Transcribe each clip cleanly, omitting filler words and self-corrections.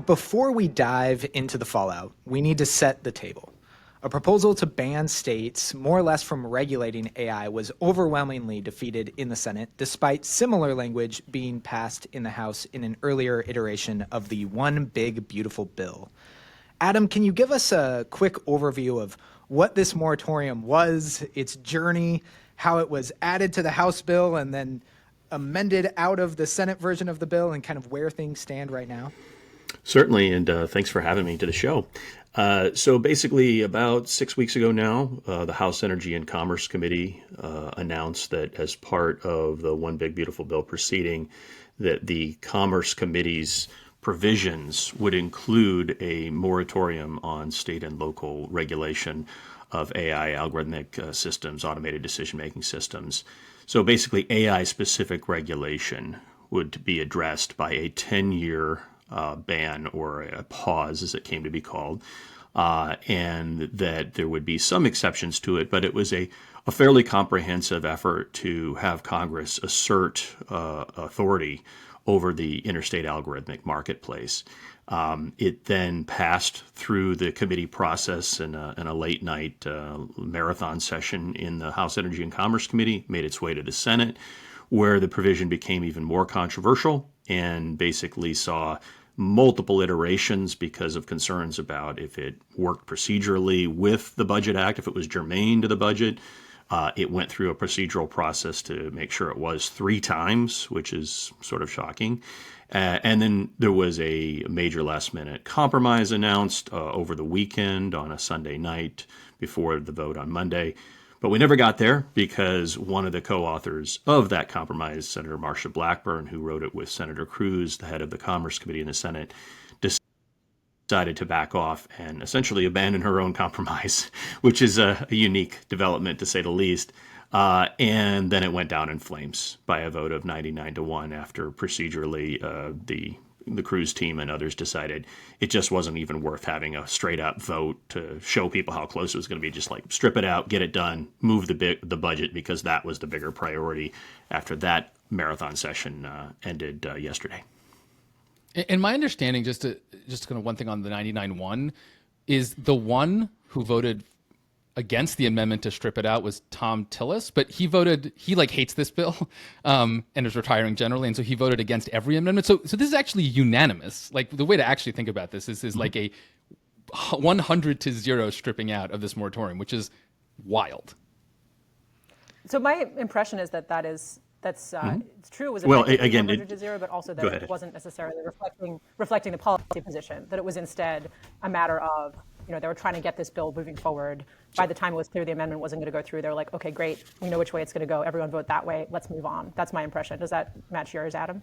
before we dive into the fallout, we need to set the table. A proposal to ban states more or less from regulating AI was overwhelmingly defeated in the Senate, despite similar language being passed in the House in an earlier iteration of the One Big Beautiful Bill. Adam, can you give us a quick overview of what this moratorium was, its journey, how it was added to the House bill and then amended out of the Senate version of the bill, and kind of where things stand right now? Certainly, and thanks for having me to the show. So basically, about 6 weeks ago now, the House Energy and Commerce Committee announced that as part of the One Big Beautiful Bill proceeding, that the Commerce Committee's provisions would include a moratorium on state and local regulation of AI algorithmic systems, automated decision-making systems. So basically, AI-specific regulation would be addressed by a 10-year ban, or a pause as it came to be called, and that there would be some exceptions to it, but it was a fairly comprehensive effort to have Congress assert authority over the interstate algorithmic marketplace. It then passed through the committee process in a late night marathon session in the House Energy and Commerce Committee, made its way to the Senate, where the provision became even more controversial and basically saw multiple iterations because of concerns about if it worked procedurally with the Budget Act, if it was germane to the budget. It went through a procedural process to make sure it was 3 times, which is sort of shocking. And then there was a major last-minute compromise announced over the weekend on a Sunday night before the vote on Monday. But we never got there because one of the co-authors of that compromise, Senator Marsha Blackburn, who wrote it with Senator Cruz, the head of the Commerce Committee in the Senate, decided to back off and essentially abandon her own compromise, which is a unique development to say the least. And then it went down in flames by a vote of 99-1 after procedurally the Cruz team and others decided it just wasn't even worth having a straight up vote to show people how close it was going to be. Just like strip it out, get it done, move the budget, because that was the bigger priority after that marathon session ended yesterday. And my understanding, just kind of one thing on the 99-1, is the one who voted against the amendment to strip it out was Tom Tillis, but he hates this bill and is retiring generally, and so he voted against every amendment. So this is actually unanimous. Like, the way to actually think about this is like a 100-0 stripping out of this moratorium, which is wild. So my impression is that's it's true. It was again 100-0, but also that it wasn't necessarily reflecting the policy position. That it was instead a matter of, they were trying to get this bill moving forward. By the time it was clear the amendment wasn't going to go through, they were like, okay, great, we know which way it's going to go. Everyone vote that way. Let's move on. That's my impression. Does that match yours, Adam?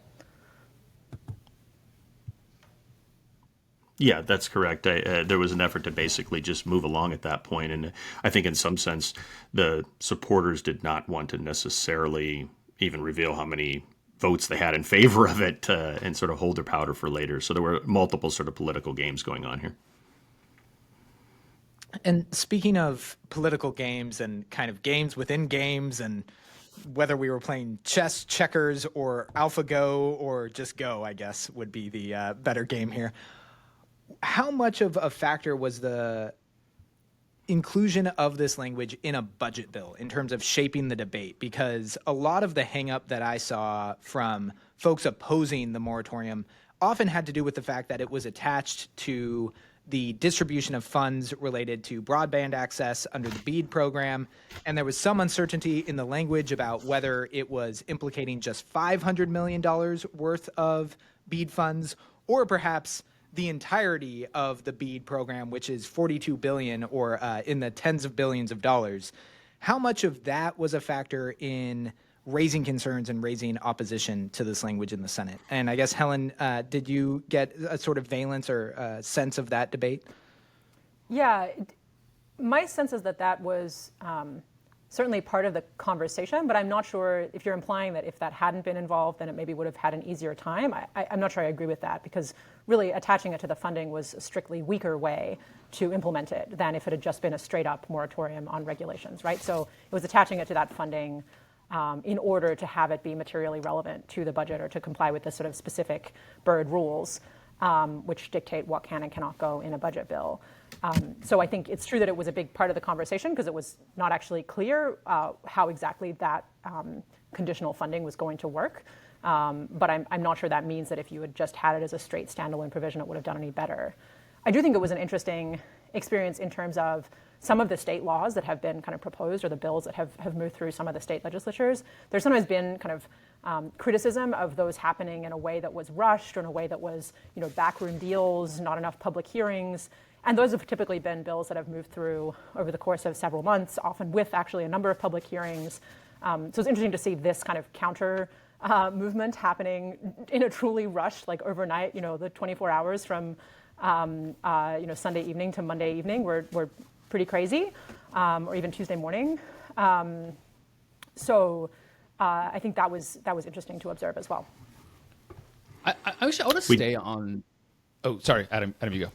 Yeah, that's correct. There was an effort to basically just move along at that point. And I think in some sense, the supporters did not want to necessarily even reveal how many votes they had in favor of it and sort of hold their powder for later. So there were multiple sort of political games going on here. And speaking of political games and kind of games within games, and whether we were playing chess, checkers, or AlphaGo, or just Go, I guess, would be the better game here. How much of a factor was the inclusion of this language in a budget bill in terms of shaping the debate? Because a lot of the hang-up that I saw from folks opposing the moratorium often had to do with the fact that it was attached to the distribution of funds related to broadband access under the BEAD program, and there was some uncertainty in the language about whether it was implicating just $500 million worth of BEAD funds, or perhaps the entirety of the BEAD program, which is $42 billion, or in the tens of billions of dollars. How much of that was a factor in raising concerns and raising opposition to this language in the Senate? And I guess, Helen, did you get a sort of valence or sense of that debate? Yeah, my sense is that was certainly part of the conversation, but I'm not sure if you're implying that if that hadn't been involved, then it maybe would have had an easier time. I'm not sure I agree with that, because really attaching it to the funding was a strictly weaker way to implement it than if it had just been a straight up moratorium on regulations, right? So it was attaching it to that funding in order to have it be materially relevant to the budget or to comply with the sort of specific bird rules. which dictate what can and cannot go in a budget bill. So I think it's true that it was a big part of the conversation because it was not actually clear how exactly that conditional funding was going to work. But I'm not sure that means that if you had just had it as a straight standalone provision, it would have done any better. I do think it was an interesting experience in terms of some of the state laws that have been kind of proposed or the bills that have moved through some of the state legislatures. There's sometimes been kind of criticism of those happening in a way that was rushed or in a way that was, backroom deals, not enough public hearings. And those have typically been bills that have moved through over the course of several months, often with actually a number of public hearings. So it's interesting to see this kind of counter movement happening in a truly rushed, like overnight, the 24 hours from Sunday evening to Monday evening were pretty crazy, or even Tuesday morning. So I think that was interesting to observe as well. I want to stay on. Oh, sorry, Adam, you go.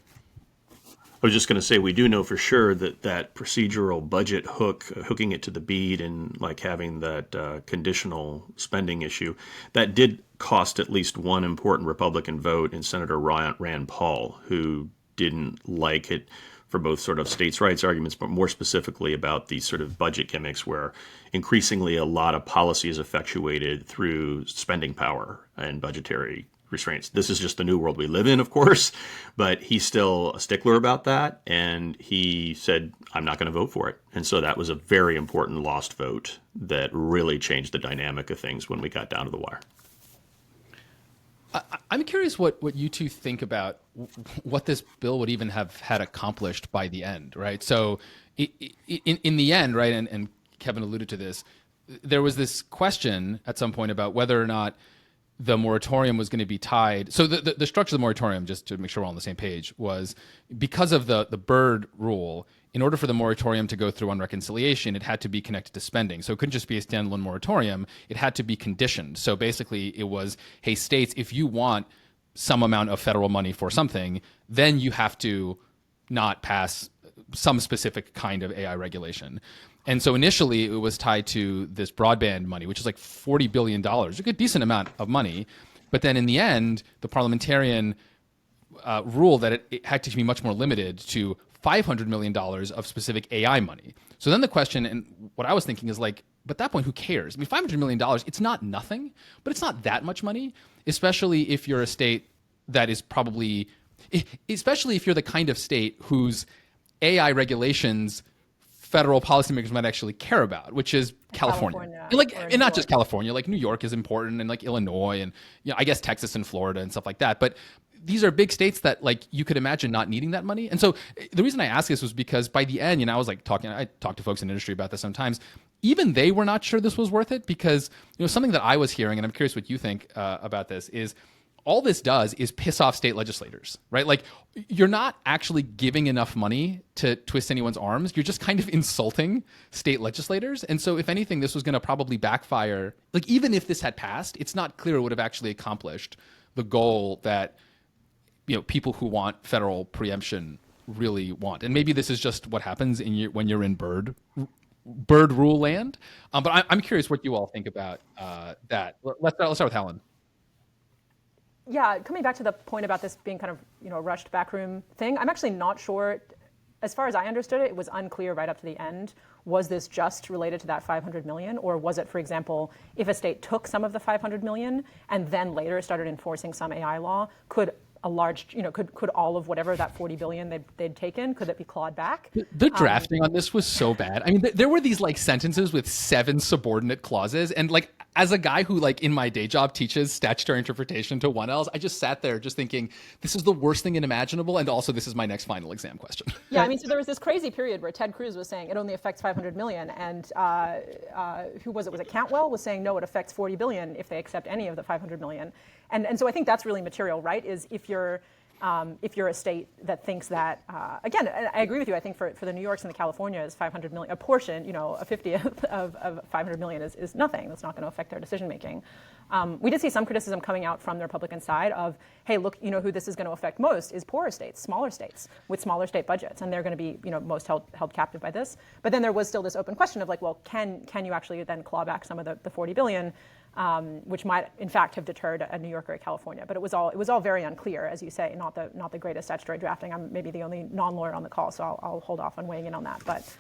I was just going to say, we do know for sure that procedural budget hooking it to the bead and like having that conditional spending issue, that did cost at least one important Republican vote in Senator Rand Paul, who didn't like it for both sort of states' rights arguments, but more specifically about these sort of budget gimmicks where increasingly a lot of policy is effectuated through spending power and budgetary restraints. This is just the new world we live in, of course, but he's still a stickler about that. And he said, I'm not going to vote for it. And so that was a very important lost vote that really changed the dynamic of things when we got down to the wire. I'm curious what you two think about what this bill would even have had accomplished by the end, right? So in the end, right, and Kevin alluded to this, there was this question at some point about whether or not the moratorium was going to be tied. So the structure of the moratorium, just to make sure we're all on the same page, was because of the Byrd rule, in order for the moratorium to go through on reconciliation, it had to be connected to spending. So it couldn't just be a standalone moratorium. It had to be conditioned. So basically it was, hey, states, if you want some amount of federal money for something, then you have to not pass some specific kind of AI regulation. And so initially it was tied to this broadband money, which is like $40 billion, a good decent amount of money. But then in the end, the parliamentarian ruled that it had to be much more limited to $500 million of specific AI money. So then the question, and what I was thinking is like, but at that point, who cares? I mean, $500 million, it's not nothing, but it's not that much money, especially if you're a state that is probably, especially if you're the kind of state whose AI regulations federal policymakers might actually care about, which is California. And not just California, like New York is important, and like Illinois, and I guess Texas and Florida and stuff like that. But these are big states that like you could imagine not needing that money. And so the reason I asked this was because by the end, I was like I talk to folks in the industry about this sometimes. Even they were not sure this was worth it because something that I was hearing, and I'm curious what you think about this, is all this does is piss off state legislators, right? Like you're not actually giving enough money to twist anyone's arms. You're just kind of insulting state legislators. And so if anything, this was going to probably backfire. Like even if this had passed, it's not clear it would have actually accomplished the goal that people who want federal preemption really want. And maybe this is just what happens when you're in Byrd rule land. But I'm curious what you all think about that. Let's start with Helen. Yeah, coming back to the point about this being kind of a rushed backroom thing, I'm actually not sure. As far as I understood it, it was unclear right up to the end. Was this just related to that 500 million, or was it, for example, if a state took some of the 500 million and then later started enforcing some AI law, could a large, could all of whatever that 40 billion they'd taken, could it be clawed back? The drafting on this was so bad. I mean, there were these like sentences with 7 subordinate clauses, and like as a guy who like in my day job teaches statutory interpretation to 1Ls, I just sat there just thinking, this is the worst thing inimaginable, and also this is my next final exam question. Yeah, I mean, so there was this crazy period where Ted Cruz was saying it only affects 500 million, and who was it? Was it Cantwell was saying no, it affects 40 billion if they accept any of the 500 million. And so I think that's really material, right? Is if you're a state that thinks that, again, I agree with you. I think for the New Yorks and the Californias, 500 million, a portion, a 50th of 500 million is nothing. That's not going to affect their decision making. We did see some criticism coming out from the Republican side of, hey, look, who this is going to affect most is poorer states, smaller states with smaller state budgets, and they're going to be, most held captive by this. But then there was still this open question of like, well, can you actually then claw back some of the 40 billion? which might in fact have deterred a New Yorker at California. But it was all very unclear, as you say, not the greatest statutory drafting. I'm maybe the only non-lawyer on the call, so I'll hold off on weighing in on that. But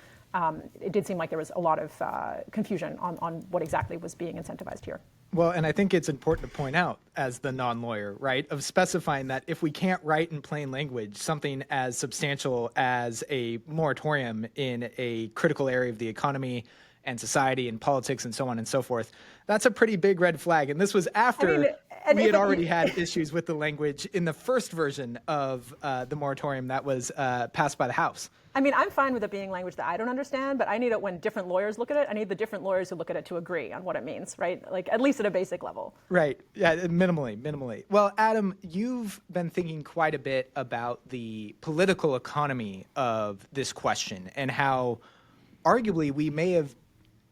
it did seem like there was a lot of confusion on what exactly was being incentivized here. Well, and I think it's important to point out, as the non-lawyer, right, of specifying that if we can't write in plain language something as substantial as a moratorium in a critical area of the economy and society and politics and so on and so forth, that's a pretty big red flag. And this was after we had already had issues with the language in the first version of the moratorium that was passed by the House. I mean, I'm fine with it being language that I don't understand, but I need it when different lawyers look at it. I need the different lawyers who look at it to agree on what it means, right? Like, at least at a basic level. Right. Yeah, minimally. Well, Adam, you've been thinking quite a bit about the political economy of this question and how arguably we may have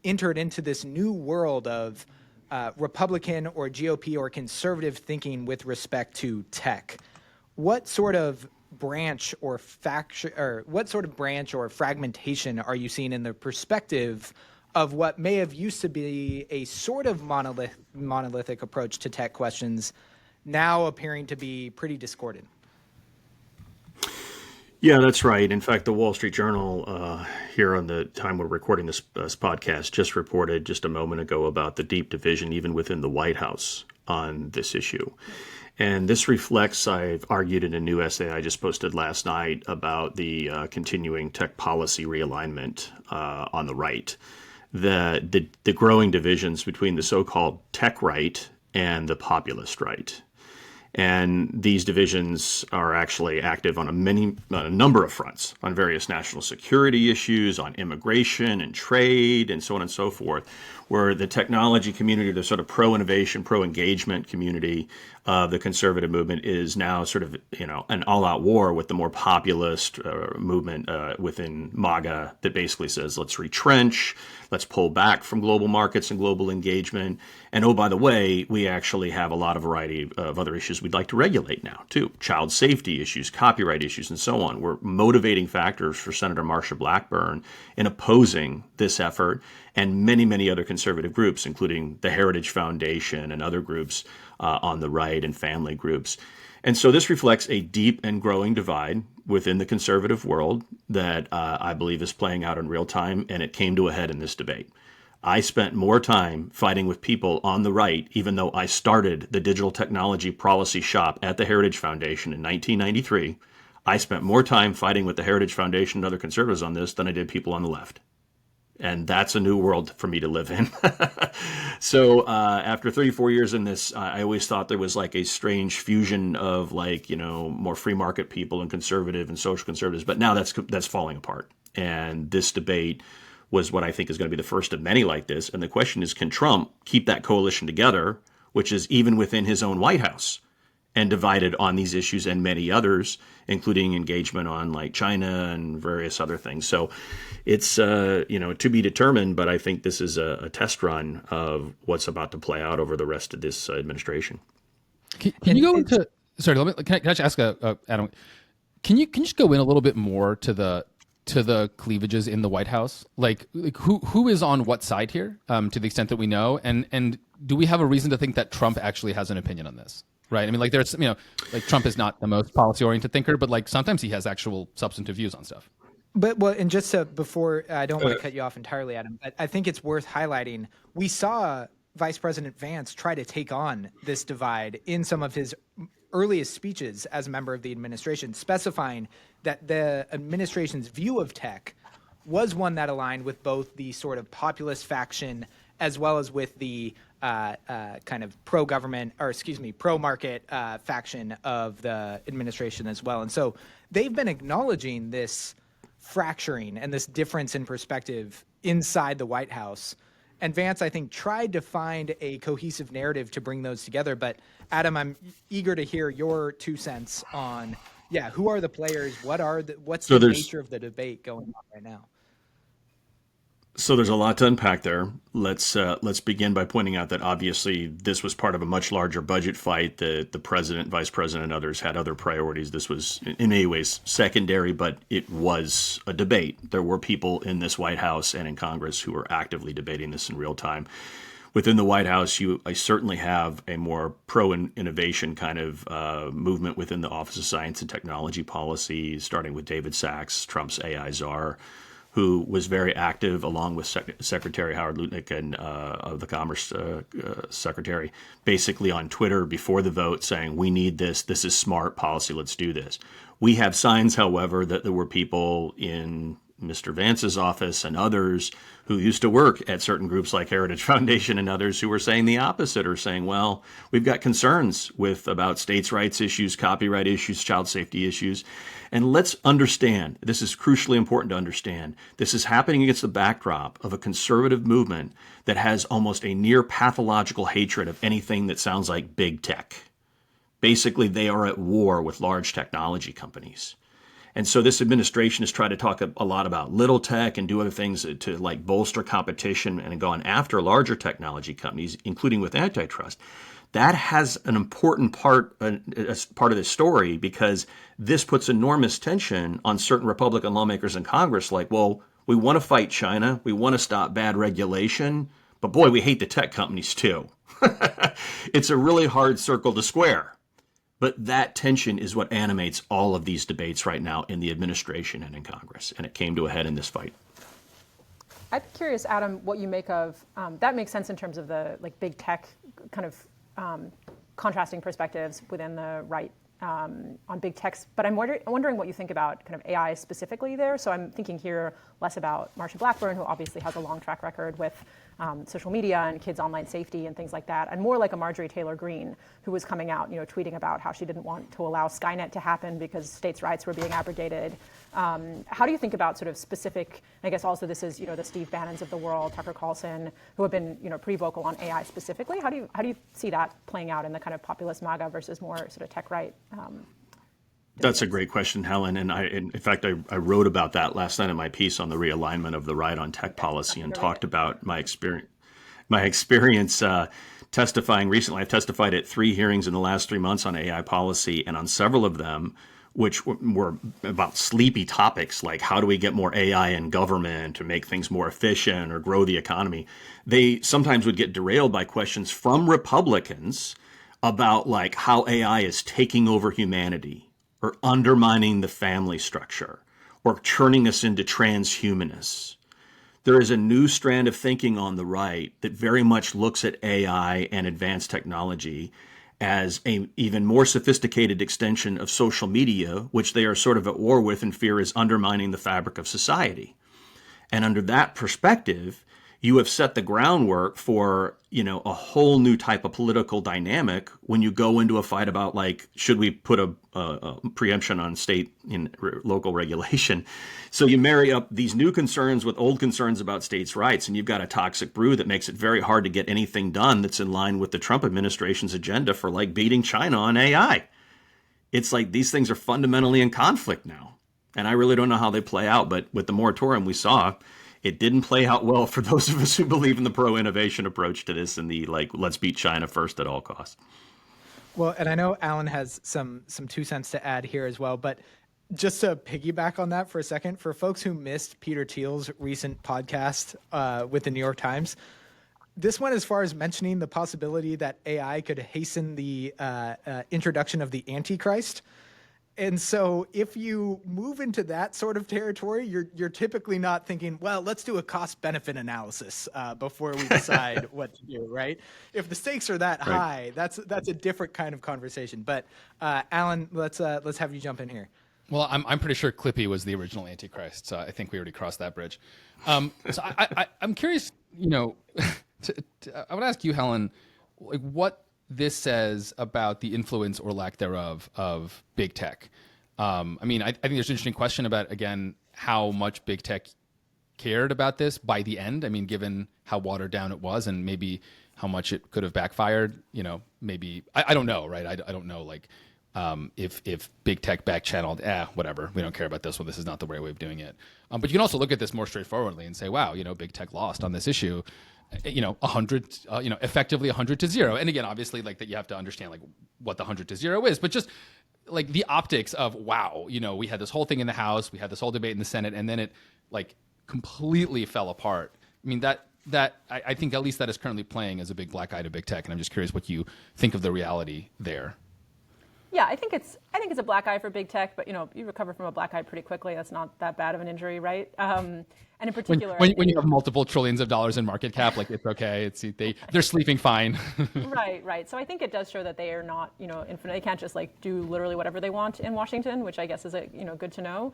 entered into this new world of Republican or GOP or conservative thinking with respect to tech. What sort of branch or faction, or what sort of branch or fragmentation are you seeing in the perspective of what may have used to be a sort of monolithic approach to tech questions, now appearing to be pretty discordant? Yeah, that's right. In fact, the Wall Street Journal, here on the time we're recording this podcast, just reported just a moment ago about the deep division even within the White House on this issue. And this reflects, I've argued in a new essay I just posted last night about the continuing tech policy realignment on the right, the growing divisions between the so-called tech right and the populist right. And these divisions are actually active on a number of fronts, on various national security issues, on immigration and trade, and so on and so forth, where the technology community, the sort of pro-innovation, pro-engagement community of the conservative movement is now sort of, an all-out war with the more populist movement within MAGA that basically says, let's retrench, let's pull back from global markets and global engagement. And oh, by the way, we actually have a lot of variety of other issues we'd like to regulate now, too. Child safety issues, copyright issues, and so on. We're motivating factors for Senator Marsha Blackburn in opposing this effort and many, many other conservative groups, including the Heritage Foundation and other groups on the right and family groups. And so this reflects a deep and growing divide within the conservative world that I believe is playing out in real time, and it came to a head in this debate. I spent more time fighting with people on the right, even though I started the digital technology policy shop at the Heritage Foundation in 1993. I spent more time fighting with the Heritage Foundation and other conservatives on this than I did people on the left. And that's a new world for me to live in. So after 34 years in this, I always thought there was like a strange fusion of more free market people and conservative and social conservatives. But now that's falling apart. And this debate was what I think is going to be the first of many like this. And the question is, can Trump keep that coalition together, which is even within his own White House, and divided on these issues and many others, including engagement on like China and various other things. So it's, to be determined, but I think this is a test run of what's about to play out over the rest of this administration. Can you go into, sorry, can I just ask Adam, can you just go in a little bit more to the cleavages in the White House? Like who is on what side here, to the extent that we know, and do we have a reason to think that Trump actually has an opinion on this? Right. I mean, there's, Trump is not the most policy-oriented thinker, but sometimes he has actual substantive views on stuff. But and just before, I don't want to cut you off entirely, Adam, but I think it's worth highlighting. We saw Vice President Vance try to take on this divide in some of his earliest speeches as a member of the administration, specifying that the administration's view of tech was one that aligned with both the sort of populist faction as well as with the kind of pro-market faction of the administration as well. And so they've been acknowledging this fracturing and this difference in perspective inside the White House. And Vance, I think, tried to find a cohesive narrative to bring those together. But Adam, I'm eager to hear your 2 cents on, who are the players? What's the nature of the debate going on right now? So there's a lot to unpack there. Let's begin by pointing out that obviously this was part of a much larger budget fight. The president, vice president, and others had other priorities. This was in many ways secondary, but it was a debate. There were people in this White House and in Congress who were actively debating this in real time. within the White House, I certainly have a more pro-innovation kind of movement within the Office of Science and Technology Policy, starting with David Sachs, Trump's AI czar, who was very active along with Secretary Howard Lutnick and of the Commerce Secretary, basically on Twitter before the vote saying, we need this, this is smart policy, let's do this. We have signs, however, that there were people in Mr. Vance's office and others who used to work at certain groups like Heritage Foundation and others who were saying the opposite, or saying, well, we've got concerns about states' rights issues, copyright issues, child safety issues. And let's understand, this is crucially important to understand, this is happening against the backdrop of a conservative movement that has almost a near pathological hatred of anything that sounds like big tech. Basically, they are at war with large technology companies. And so this administration has tried to talk a lot about little tech and do other things to like bolster competition and gone after larger technology companies, including with antitrust. That has an important part as part of this story, because this puts enormous tension on certain Republican lawmakers in Congress. Like, well, we want to fight China. We want to stop bad regulation. But boy, we hate the tech companies too. It's a really hard circle to square. But that tension is what animates all of these debates right now in the administration and in Congress. And it came to a head in this fight. I'm curious, Adam, what you make of that. Makes sense in terms of the big tech kind of contrasting perspectives within the right on big techs. But I'm wondering what you think about kind of AI specifically there. So I'm thinking here less about Marsha Blackburn, who obviously has a long track record with social media and kids' online safety and things like that, and more like a Marjorie Taylor Greene, who was coming out, tweeting about how she didn't want to allow Skynet to happen because states' rights were being abrogated. How do you think about sort of specific? I guess also this is the Steve Bannons of the world, Tucker Carlson, who have been pretty vocal on AI specifically. How do you see that playing out in the kind of populist MAGA versus more sort of tech right? That's a great question, Helen. And in fact, I wrote about that last night in my piece on the realignment of the right on tech policy, and talked about my experience testifying recently. I've testified at 3 hearings in the last 3 months on AI policy, and on several of them, which were about sleepy topics like how do we get more AI in government to make things more efficient or grow the economy, they sometimes would get derailed by questions from Republicans about like how AI is taking over humanity, or undermining the family structure, or turning us into transhumanists. There is a new strand of thinking on the right that very much looks at AI and advanced technology as an even more sophisticated extension of social media, which they are sort of at war with and fear is undermining the fabric of society. And under that perspective, you have set the groundwork for, a whole new type of political dynamic when you go into a fight about like, should we put a preemption on state and local regulation? So you marry up these new concerns with old concerns about states' rights, and you've got a toxic brew that makes it very hard to get anything done that's in line with the Trump administration's agenda for like beating China on AI. It's like these things are fundamentally in conflict now. And I really don't know how they play out, but with the moratorium we saw, it didn't play out well for those of us who believe in the pro-innovation approach to this and the let's beat China first at all costs. Well, and I know Alan has some 2 cents to add here as well, but just to piggyback on that for a second, for folks who missed Peter Thiel's recent podcast with the New York Times, this went as far as mentioning the possibility that AI could hasten the introduction of the Antichrist. And so if you move into that sort of territory, you're typically not thinking, well, let's do a cost-benefit analysis before we decide what to do, right? If the stakes are that high, that's a different kind of conversation. But Alan, let's have you jump in here. Well, I'm pretty sure Clippy was the original Antichrist, so I think we already crossed that bridge. So I'm curious, I want to ask you, Helen, like what this says about the influence or lack thereof of big tech. I think there's an interesting question about, again, how much big tech cared about this by the end. I mean, given how watered down it was and maybe how much it could have backfired, maybe, I don't know, right? I don't know, like, if big tech back channeled, whatever, we don't care about this one. This is not the right way of doing it. But you can also look at this more straightforwardly and say, wow, big tech lost on this issue. 100, effectively 100 to 0. And again, obviously, like that, you have to understand like what the 100 to 0 is, but just like the optics of, wow, we had this whole thing in the House, we had this whole debate in the Senate, and then it like completely fell apart. I mean, I think at least that is currently playing as a big black eye to big tech, and I'm just curious what you think of the reality there. Yeah, I think it's a black eye for big tech, but you recover from a black eye pretty quickly. That's not that bad of an injury, right? And in particular, when you have multiple trillions of dollars in market cap, like it's okay. They're sleeping fine. Right. So I think it does show that they are not, infinite. They can't just like do literally whatever they want in Washington, which I guess is good to know.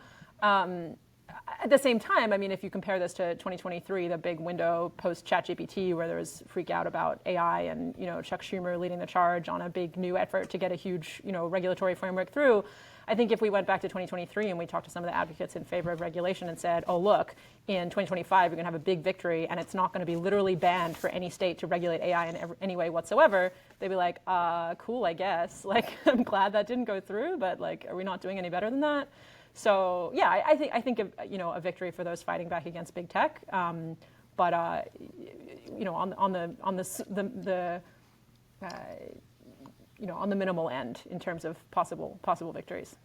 At the same time, I mean, if you compare this to 2023, the big window post ChatGPT, where there was freak out about AI and Chuck Schumer leading the charge on a big new effort to get a huge regulatory framework through. I think if we went back to 2023 and we talked to some of the advocates in favor of regulation and said, oh, look, in 2025, you're going to have a big victory and it's not going to be literally banned for any state to regulate AI in any way whatsoever, they'd be like, cool, I guess. Like, I'm glad that didn't go through, but like, are we not doing any better than that? So yeah, I think a victory for those fighting back against big tech, but on the minimal end in terms of possible victories.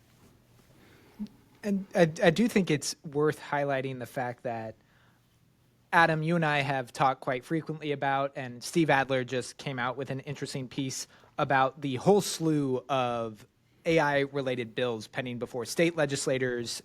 And I do think it's worth highlighting the fact that, Adam, you and I have talked quite frequently about, and Steve Adler just came out with an interesting piece about the whole slew of AI-related bills pending before state legislatures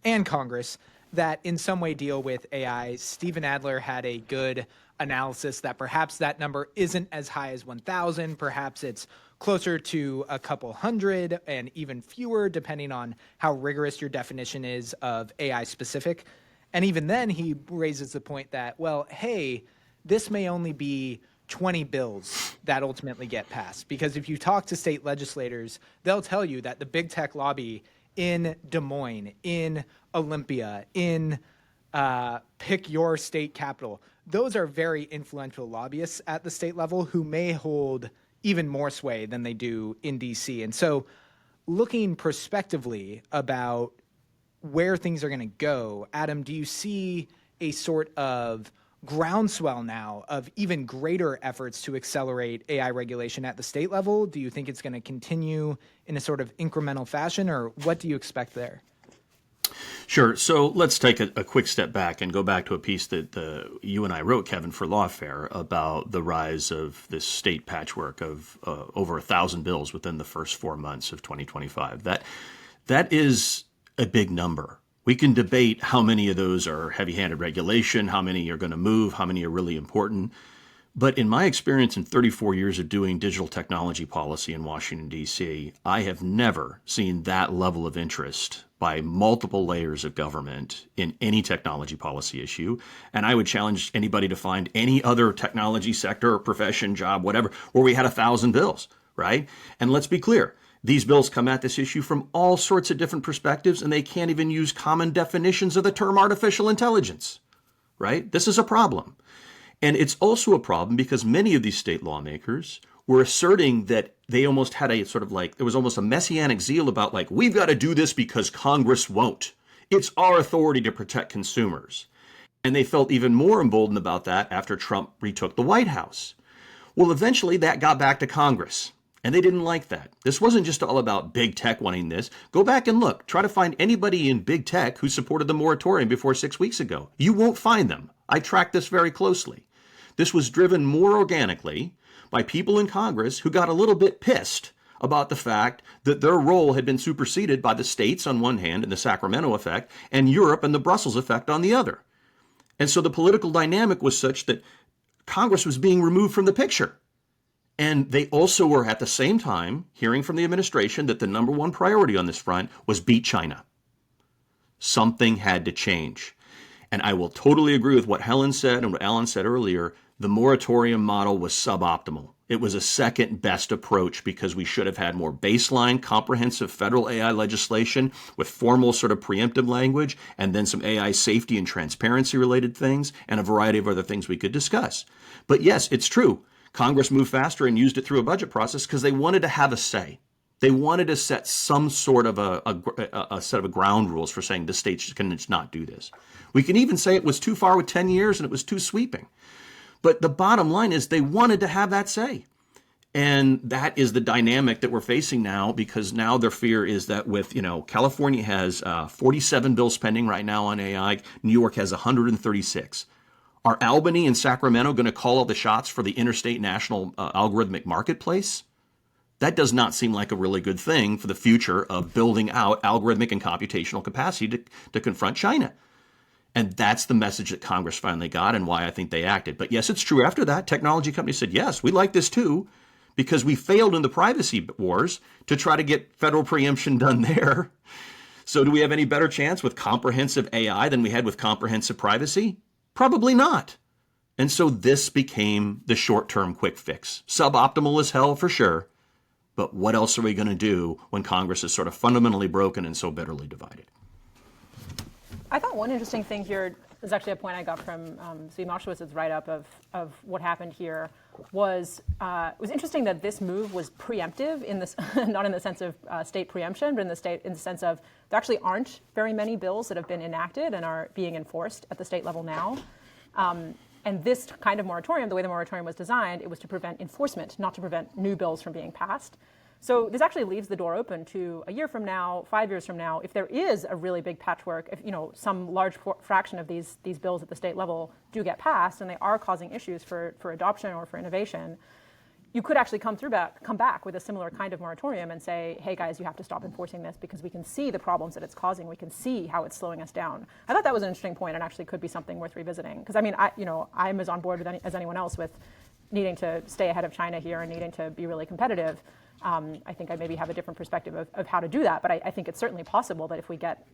and Congress that in some way deal with AI. Stephen Adler had a good analysis that perhaps that number isn't as high as 1,000. Perhaps it's closer to a couple hundred and even fewer, depending on how rigorous your definition is of AI specific. And even then, he raises the point that, well, hey, this may only be 20 bills that ultimately get passed. Because if you talk to state legislators, they'll tell you that the big tech lobby in Des Moines, in Olympia, in pick your state capital, those are very influential lobbyists at the state level who may hold even more sway than they do in DC. And so looking prospectively about where things are going to go, Adam, do you see a sort of groundswell now of even greater efforts to accelerate AI regulation at the state level? Do you think it's going to continue in a sort of incremental fashion, or what do you expect there? Sure. So let's take a quick step back and go back to a piece that you and I wrote, Kevin, for Lawfare about the rise of this state patchwork of over 1,000 bills within the first 4 months of 2025. That is a big number. We can debate how many of those are heavy-handed regulation, how many are going to move, how many are really important. But in my experience in 34 years of doing digital technology policy in Washington, D.C., I have never seen that level of interest by multiple layers of government in any technology policy issue. And I would challenge anybody to find any other technology sector or profession, job, whatever, where we had 1,000 bills, right? And let's be clear. These bills come at this issue from all sorts of different perspectives, and they can't even use common definitions of the term artificial intelligence, right? This is a problem. And it's also a problem because many of these state lawmakers were asserting that they almost had a sort of like, there was almost a messianic zeal about like, we've got to do this because Congress won't. It's our authority to protect consumers. And they felt even more emboldened about that after Trump retook the White House. Well, eventually that got back to Congress. And they didn't like that. This wasn't just all about big tech wanting this. Go back and look. Try to find anybody in big tech who supported the moratorium before 6 weeks ago. You won't find them. I tracked this very closely. This was driven more organically by people in Congress who got a little bit pissed about the fact that their role had been superseded by the states on one hand and the Sacramento effect, and Europe and the Brussels effect on the other. And so the political dynamic was such that Congress was being removed from the picture. And they also were at the same time hearing from the administration that the number one priority on this front was beat China. Something had to change. And I will totally agree with what Helen said and what Alan said earlier. The moratorium model was suboptimal. It was a second best approach because we should have had more baseline, comprehensive federal AI legislation with formal sort of preemptive language, and then some AI safety and transparency related things, and a variety of other things we could discuss. But yes, it's true. Congress moved faster and used it through a budget process because they wanted to have a say. They wanted to set some sort of a set of ground rules for saying the state can not do this. We can even say it was too far with 10 years and it was too sweeping. But the bottom line is they wanted to have that say. And that is the dynamic that we're facing now, because now their fear is that with, California has 47 bills pending right now on AI. New York has 136. Are Albany and Sacramento going to call all the shots for the interstate national algorithmic marketplace? That does not seem like a really good thing for the future of building out algorithmic and computational capacity to confront China. And that's the message that Congress finally got, and why I think they acted. But yes, it's true. After that, technology companies said, yes, we like this too, because we failed in the privacy wars to try to get federal preemption done there. So do we have any better chance with comprehensive AI than we had with comprehensive privacy? Probably not. And so this became the short-term quick fix. Suboptimal as hell for sure. But what else are we going to do when Congress is sort of fundamentally broken and so bitterly divided? I thought one interesting thing here is actually a point I got from Steve Moshewitz's write-up of what happened here was it was interesting that this move was preemptive in this, not in the sense of state preemption, but in the sense of there actually aren't very many bills that have been enacted and are being enforced at the state level now. And this kind of moratorium, the way the moratorium was designed, it was to prevent enforcement, not to prevent new bills from being passed. So this actually leaves the door open to a year from now, 5 years from now, if there is a really big patchwork, if some large fraction of these bills at the state level do get passed and they are causing issues for adoption or for innovation, you could actually come back with a similar kind of moratorium and say, hey guys, you have to stop enforcing this because we can see the problems that it's causing. We can see how it's slowing us down. I thought that was an interesting point and actually could be something worth revisiting. Because I mean, I'm as on board as anyone else with needing to stay ahead of China here and needing to be really competitive. I think I maybe have a different perspective of how to do that, but I think it's certainly possible that if we get,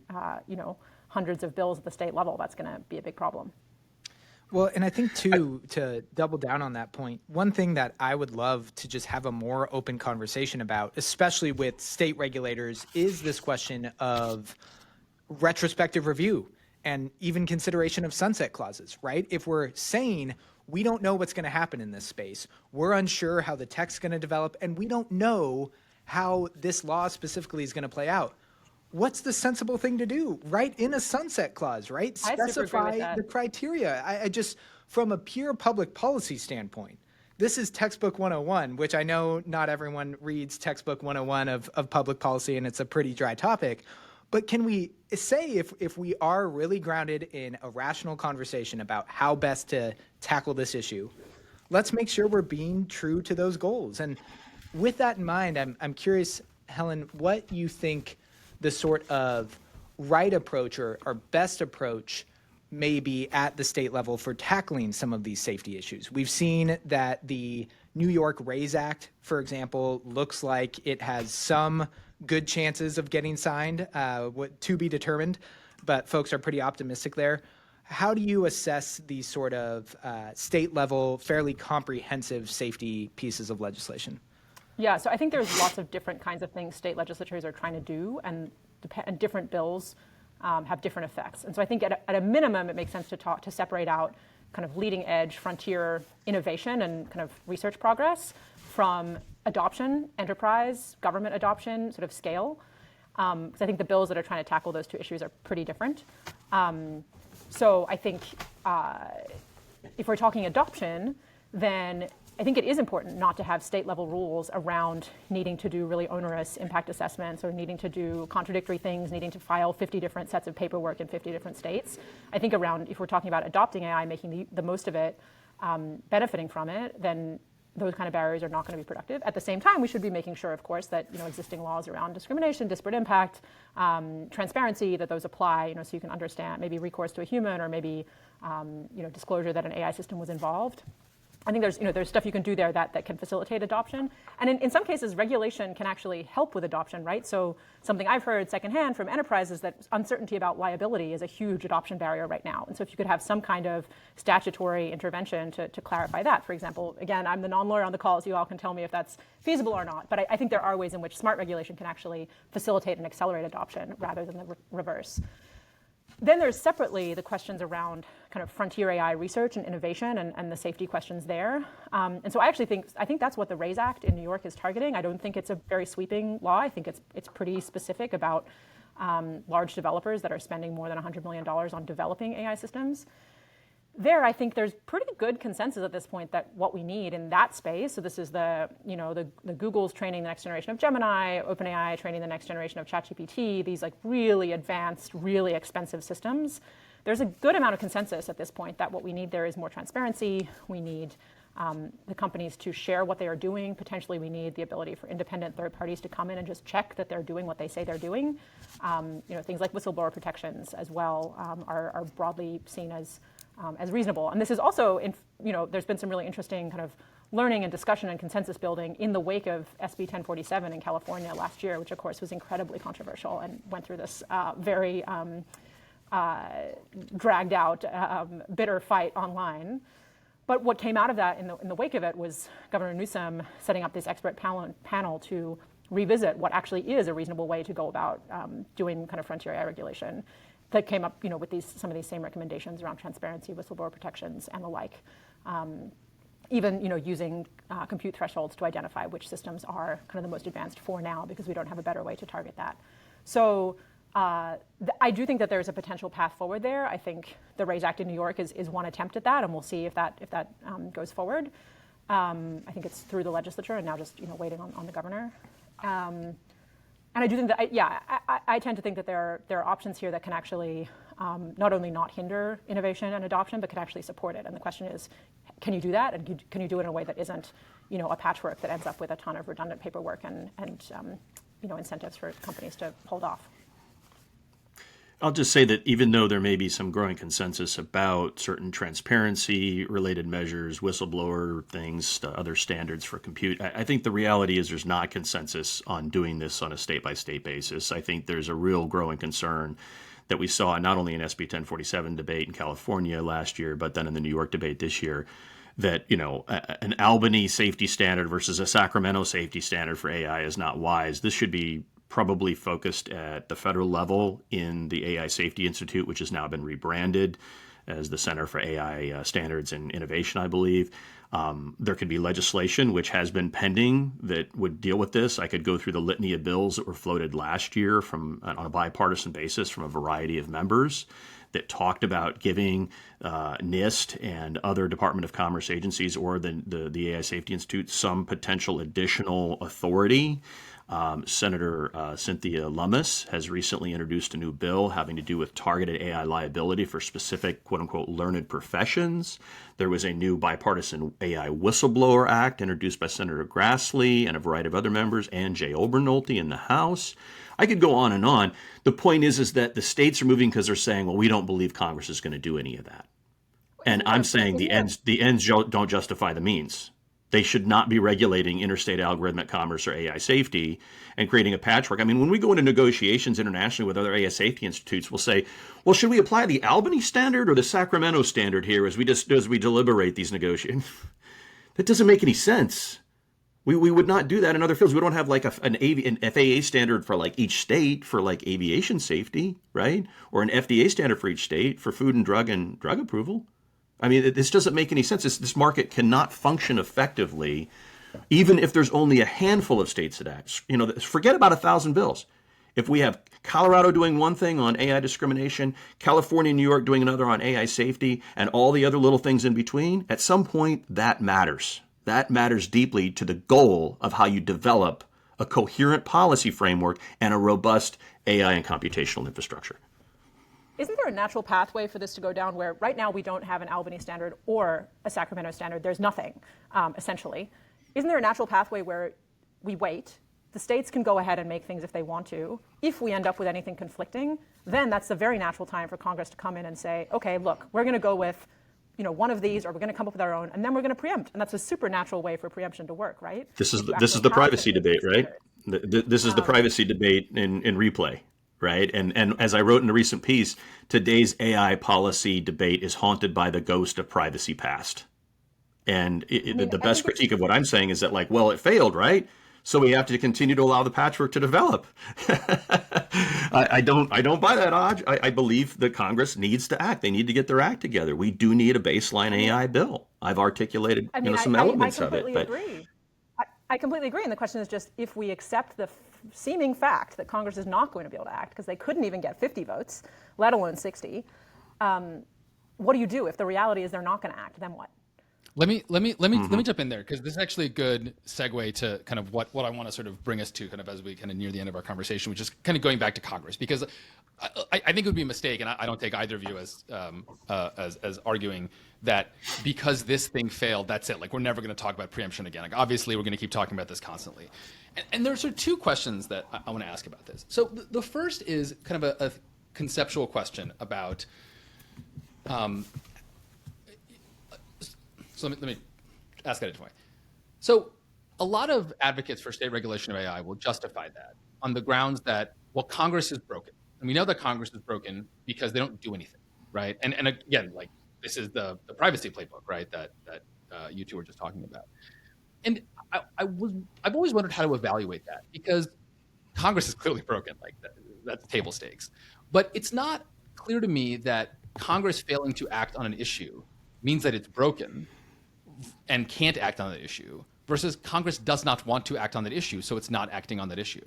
hundreds of bills at the state level, that's going to be a big problem. Well, and I think, too, to double down on that point, one thing that I would love to just have a more open conversation about, especially with state regulators, is this question of retrospective review and even consideration of sunset clauses, right? If we're saying we don't know what's going to happen in this space, we're unsure how the tech's going to develop, and we don't know how this law specifically is going to play out, what's the sensible thing to do? Write in a sunset clause, right? Specify the criteria. I just, from a pure public policy standpoint, this is textbook 101, which I know not everyone reads textbook 101 of public policy, and it's a pretty dry topic. But can we say if we are really grounded in a rational conversation about how best to tackle this issue, let's make sure we're being true to those goals. And with that in mind, I'm curious, Helen, what you think the sort of right approach or best approach may be at the state level for tackling some of these safety issues. We've seen that the New York RAISE Act, for example, looks like it has some good chances of getting signed, to be determined, but folks are pretty optimistic there. How do you assess these sort of state level, fairly comprehensive safety pieces of legislation? Yeah, so I think there's lots of different kinds of things state legislatures are trying to do, and different bills have different effects. And so I think at a minimum, it makes sense to separate out kind of leading edge frontier innovation and kind of research progress from adoption, enterprise, government adoption, sort of scale. Because I think the bills that are trying to tackle those two issues are pretty different. So I think if we're talking adoption, then I think it is important not to have state level rules around needing to do really onerous impact assessments or needing to do contradictory things, needing to file 50 different sets of paperwork in 50 different states. I think if we're talking about adopting AI, making the most of it, benefiting from it, then those kind of barriers are not going to be productive. At the same time, we should be making sure, of course, that existing laws around discrimination, disparate impact, transparency, that those apply, so you can understand maybe recourse to a human or maybe disclosure that an AI system was involved. I think there's stuff you can do there that can facilitate adoption. And in some cases, regulation can actually help with adoption, right? So something I've heard secondhand from enterprises that uncertainty about liability is a huge adoption barrier right now. And so if you could have some kind of statutory intervention to clarify that, for example, again, I'm the non-lawyer on the call, so you all can tell me if that's feasible or not. But I think there are ways in which smart regulation can actually facilitate and accelerate adoption rather than the reverse. Then there's separately the questions around kind of frontier AI research and innovation and the safety questions there. And so I think that's what the RAISE Act in New York is targeting. I don't think it's a very sweeping law. I think it's pretty specific about large developers that are spending more than $100 million on developing AI systems. there, I think there's pretty good consensus at this point that what we need in that space, so this is the Google's training the next generation of Gemini, OpenAI training the next generation of ChatGPT, these like really advanced, really expensive systems. There's a good amount of consensus at this point that what we need there is more transparency. We need the companies to share what they are doing. Potentially, we need the ability for independent third parties to come in and just check that they're doing what they say they're doing. Things like whistleblower protections as well are broadly seen as reasonable. And this is also, there's been some really interesting kind of learning and discussion and consensus building in the wake of SB 1047 in California last year, which of course was incredibly controversial and went through this very dragged out, bitter fight online. But what came out of that in the wake of it was Governor Newsom setting up this expert panel to revisit what actually is a reasonable way to go about doing kind of frontier AI regulation. That came up, with some of these same recommendations around transparency, whistleblower protections, and the like. Even, using compute thresholds to identify which systems are kind of the most advanced for now, because we don't have a better way to target that. So I do think that there's a potential path forward there. I think the RAISE Act in New York is one attempt at that, and we'll see if that goes forward. I think it's through the legislature and now just waiting on the governor. And I do think that, I tend to think that there are options here that can actually not only not hinder innovation and adoption, but can actually support it. And the question is, can you do that? And can you do it in a way that isn't, a patchwork that ends up with a ton of redundant paperwork and incentives for companies to hold off? I'll just say that even though there may be some growing consensus about certain transparency-related measures, whistleblower things, other standards for compute, I think the reality is there's not consensus on doing this on a state-by-state basis. I think there's a real growing concern that we saw not only in SB 1047 debate in California last year, but then in the New York debate this year, that an Albany safety standard versus a Sacramento safety standard for AI is not wise. This should be probably focused at the federal level in the AI Safety Institute, which has now been rebranded as the Center for AI Standards and Innovation, I believe. There could be legislation which has been pending that would deal with this. I could go through the litany of bills that were floated last year on a bipartisan basis from a variety of members that talked about giving NIST and other Department of Commerce agencies or the AI Safety Institute some potential additional authority. Senator Cynthia Lummis has recently introduced a new bill having to do with targeted AI liability for specific, quote-unquote, learned professions. There was a new bipartisan AI Whistleblower Act introduced by Senator Grassley and a variety of other members, and Jay Obernolte in the House. I could go on and on. The point is that the states are moving because they're saying, well, we don't believe Congress is going to do any of that. And I'm saying the ends don't justify the means. They should not be regulating interstate algorithmic commerce or AI safety and creating a patchwork. I mean, when we go into negotiations internationally with other AI safety institutes, we'll say, well, should we apply the Albany standard or the Sacramento standard here as we deliberate these negotiations? That doesn't make any sense. We would not do that in other fields. We don't have like an FAA standard for like each state for like aviation safety, right? Or an FDA standard for each state for food and drug approval. I mean, this doesn't make any sense. This market cannot function effectively, even if there's only a handful of states that act. Forget about 1,000 bills. If we have Colorado doing one thing on AI discrimination, California and New York doing another on AI safety, and all the other little things in between, at some point that matters. That matters deeply to the goal of how you develop a coherent policy framework and a robust AI and computational infrastructure. Isn't there a natural pathway for this to go down where right now we don't have an Albany standard or a Sacramento standard? There's nothing, essentially. Isn't there a natural pathway where we wait? The states can go ahead and make things if they want to. If we end up with anything conflicting, then that's the very natural time for Congress to come in and say, okay, look, we're going to go with one of these, or we're going to come up with our own, and then we're going to preempt. And that's a super natural way for preemption to work, right? This is the privacy debate, right? This is the privacy debate in replay. Right. And as I wrote in a recent piece, today's AI policy debate is haunted by the ghost of privacy past. And the best critique of what I'm saying is that, like, well, it failed, right? So we have to continue to allow the patchwork to develop. I don't buy that, Aj. I believe that Congress needs to act. They need to get their act together. We do need a baseline AI bill. I've articulated some elements of it. I completely agree. I completely agree. And the question is just, if we accept the seeming fact that Congress is not going to be able to act because they couldn't even get 50 votes, let alone 60, what do you do if the reality is they're not going to act? Then what? Let me jump in there, because this is actually a good segue to kind of what I want to sort of bring us to kind of as we kind of near the end of our conversation, which is kind of going back to Congress, because I think it would be a mistake, and I don't take either of you as arguing that because this thing failed, that's it. Like, we're never going to talk about preemption again. Like, obviously, we're going to keep talking about this constantly. And there's sort of two questions that I want to ask about this. So the first is kind of a conceptual question about. So let me ask that a different way. So a lot of advocates for state regulation of AI will justify that on the grounds that, well, Congress is broken. And we know that Congress is broken because they don't do anything, right? And again, like, this is the privacy playbook, right, that you two were just talking about. And I've always wondered how to evaluate that, because Congress is clearly broken, like that's table stakes. But it's not clear to me that Congress failing to act on an issue means that it's broken and can't act on that issue, versus Congress does not want to act on that issue, so it's not acting on that issue.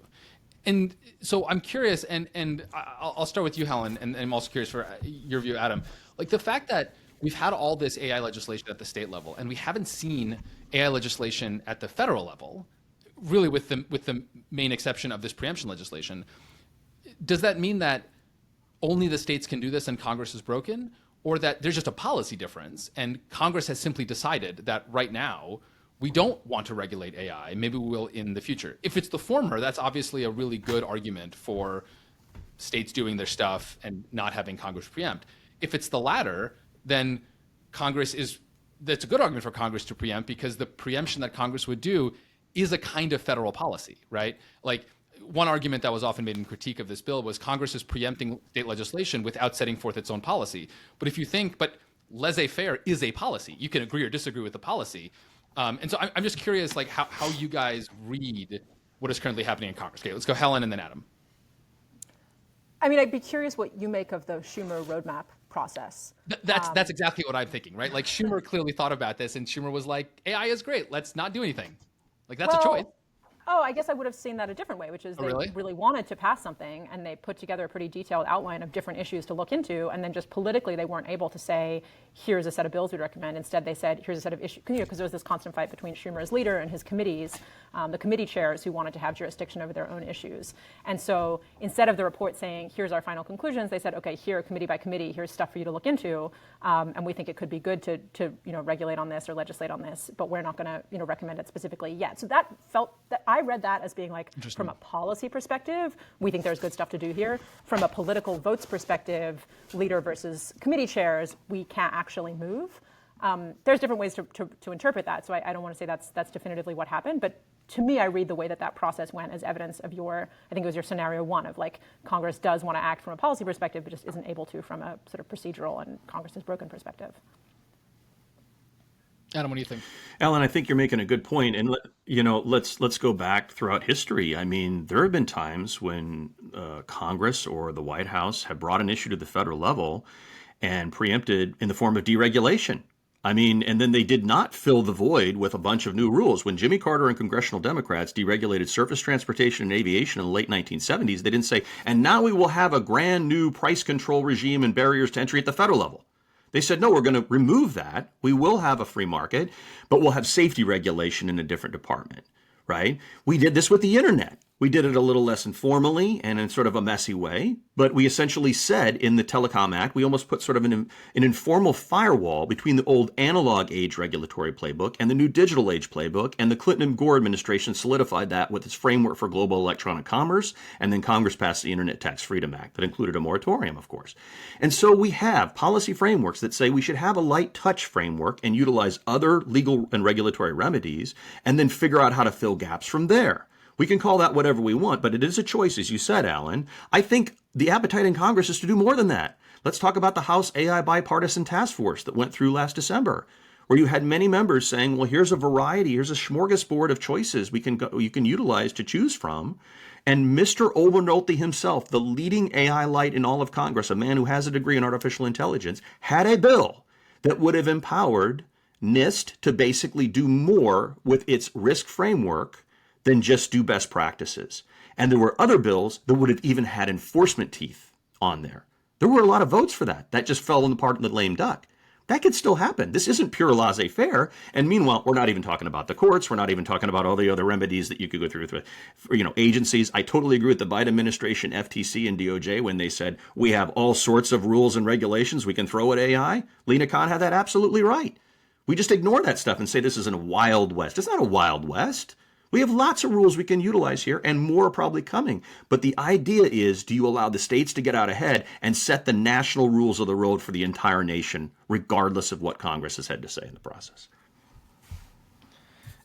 And so I'm curious, and I'll start with you, Helen, and I'm also curious for your view, Adam. Like, the fact that we've had all this AI legislation at the state level, and we haven't seen AI legislation at the federal level, really with the main exception of this preemption legislation, does that mean that only the states can do this and Congress is broken? Or that there's just a policy difference and Congress has simply decided that right now we don't want to regulate AI, maybe we will in the future? If it's the former, that's obviously a really good argument for states doing their stuff and not having Congress preempt. If it's the latter, then that's a good argument for Congress to preempt, because the preemption that Congress would do is a kind of federal policy, right? Like, one argument that was often made in critique of this bill was Congress is preempting state legislation without setting forth its own policy. But if you think, but laissez-faire is a policy, you can agree or disagree with the policy. And so I'm just curious, like, how you guys read what is currently happening in Congress. Okay, let's go Helen and then Adam. I mean, I'd be curious what you make of the Schumer roadmap process. That's exactly what I'm thinking, right? Like, Schumer clearly thought about this, and Schumer was like, AI is great, let's not do anything. Like, that's a choice. Oh, I guess I would have seen that a different way, which is they really wanted to pass something, and they put together a pretty detailed outline of different issues to look into, and then just politically they weren't able to say, here's a set of bills we'd recommend. Instead, they said, here's a set of issues, because there was this constant fight between Schumer as leader and his committees, the committee chairs who wanted to have jurisdiction over their own issues. And so instead of the report saying, here's our final conclusions, they said, okay, here, committee by committee, here's stuff for you to look into, and we think it could be good to regulate on this or legislate on this, but we're not going to recommend it specifically yet. So that I read that as being like, from a policy perspective, we think there's good stuff to do here. From a political votes perspective, leader versus committee chairs, we can't actually move. There's different ways to interpret that, so I don't want to say that's definitively what happened, but to me, I read the way that process went as evidence of I think it was your scenario one of, like, Congress does want to act from a policy perspective, but just isn't able to from a sort of procedural and Congress is broken perspective. Adam, what do you think? Alan, I think you're making a good point, and let's go back throughout history. I mean, there have been times when Congress or the White House have brought an issue to the federal level and preempted in the form of deregulation. I mean, and then they did not fill the void with a bunch of new rules. When Jimmy Carter and congressional Democrats deregulated surface transportation and aviation in the late 1970s, they didn't say, and now we will have a grand new price control regime and barriers to entry at the federal level. They said, no, we're going to remove that. We will have a free market, but we'll have safety regulation in a different department, right? We did this with the internet. We did it a little less informally and in sort of a messy way, but we essentially said in the Telecom Act, we almost put sort of an informal firewall between the old analog age regulatory playbook and the new digital age playbook, and the Clinton and Gore administration solidified that with its framework for global electronic commerce, and then Congress passed the Internet Tax Freedom Act that included a moratorium, of course. And so we have policy frameworks that say we should have a light touch framework and utilize other legal and regulatory remedies, and then figure out how to fill gaps from there. We can call that whatever we want, but it is a choice, as you said, Alan. I think the appetite in Congress is to do more than that. Let's talk about the House AI Bipartisan Task Force that went through last December, where you had many members saying, well, here's a variety, here's a smorgasbord of choices you can utilize to choose from. And Mr. Obernolte himself, the leading AI light in all of Congress, a man who has a degree in artificial intelligence, had a bill that would have empowered NIST to basically do more with its risk framework than just do best practices. And there were other bills that would have even had enforcement teeth on there. There were a lot of votes for that. That just fell in the part of the lame duck. That could still happen. This isn't pure laissez-faire. And meanwhile, we're not even talking about the courts. We're not even talking about all the other remedies that you could go through with, agencies. I totally agree with the Biden administration, FTC, and DOJ when they said we have all sorts of rules and regulations we can throw at AI. Lena Khan had that absolutely right. We just ignore that stuff and say this isn't a Wild West. It's not a Wild West. We have lots of rules we can utilize here, and more are probably coming. But the idea is, do you allow the states to get out ahead and set the national rules of the road for the entire nation, regardless of what Congress has had to say in the process?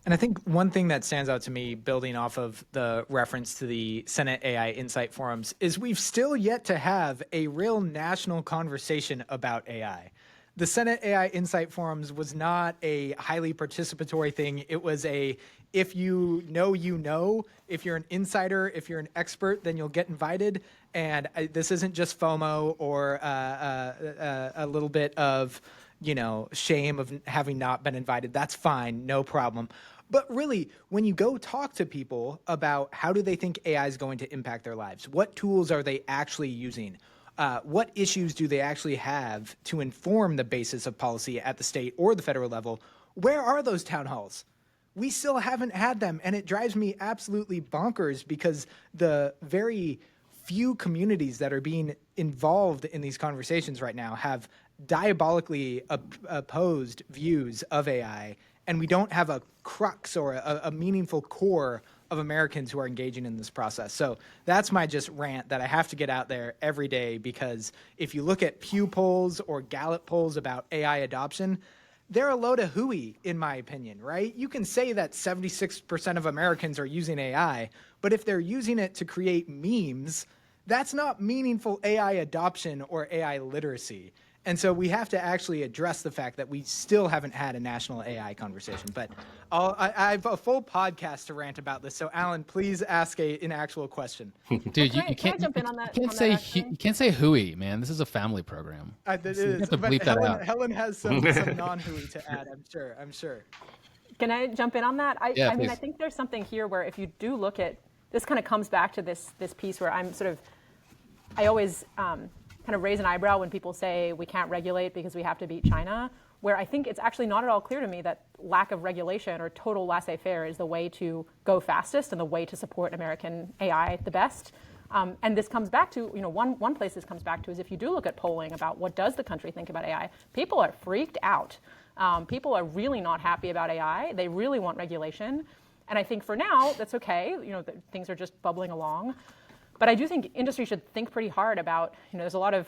And I think one thing that stands out to me, building off of the reference to the Senate AI Insight Forums, is we've still yet to have a real national conversation about AI. The Senate AI Insight Forums was not a highly participatory thing. It was a, if you know, if you're an insider, if you're an expert, then you'll get invited. And this isn't just FOMO or a little bit of, shame of having not been invited. That's fine, no problem. But really, when you go talk to people about how do they think AI is going to impact their lives, what tools are they actually using? What issues do they actually have to inform the basis of policy at the state or the federal level? Where are those town halls? We still haven't had them, and it drives me absolutely bonkers because the very few communities that are being involved in these conversations right now have diabolically opposed views of AI, and we don't have a crux or a meaningful core of Americans who are engaging in this process. So that's my just rant that I have to get out there every day, because if you look at Pew polls or Gallup polls about AI adoption, they're a load of hooey, in my opinion, right? You can say that 76% of Americans are using AI, but if they're using it to create memes, that's not meaningful AI adoption or AI literacy. And so we have to actually address the fact that we still haven't had a national AI conversation. But I have a full podcast to rant about this. So, Alan, please ask an actual question. Dude, Can I jump in on that? You can't say hooey, man. This is a family program. It is. You have to But bleep that out. Helen has some non-hooey to add, I'm sure. Can I jump in on that? Yeah, I mean, please. I think there's something here where if you do look at, this kind of comes back to this piece where I always kind of raise an eyebrow when people say we can't regulate because we have to beat China, where I think it's actually not at all clear to me that lack of regulation or total laissez-faire is the way to go fastest and the way to support American AI the best. And this comes back to, one place this comes back to is if you do look at polling about what does the country think about AI, people are freaked out. People are really not happy about AI. They really want regulation. And I think for now, that's okay. Things are just bubbling along. But I do think industry should think pretty hard about, there's a lot of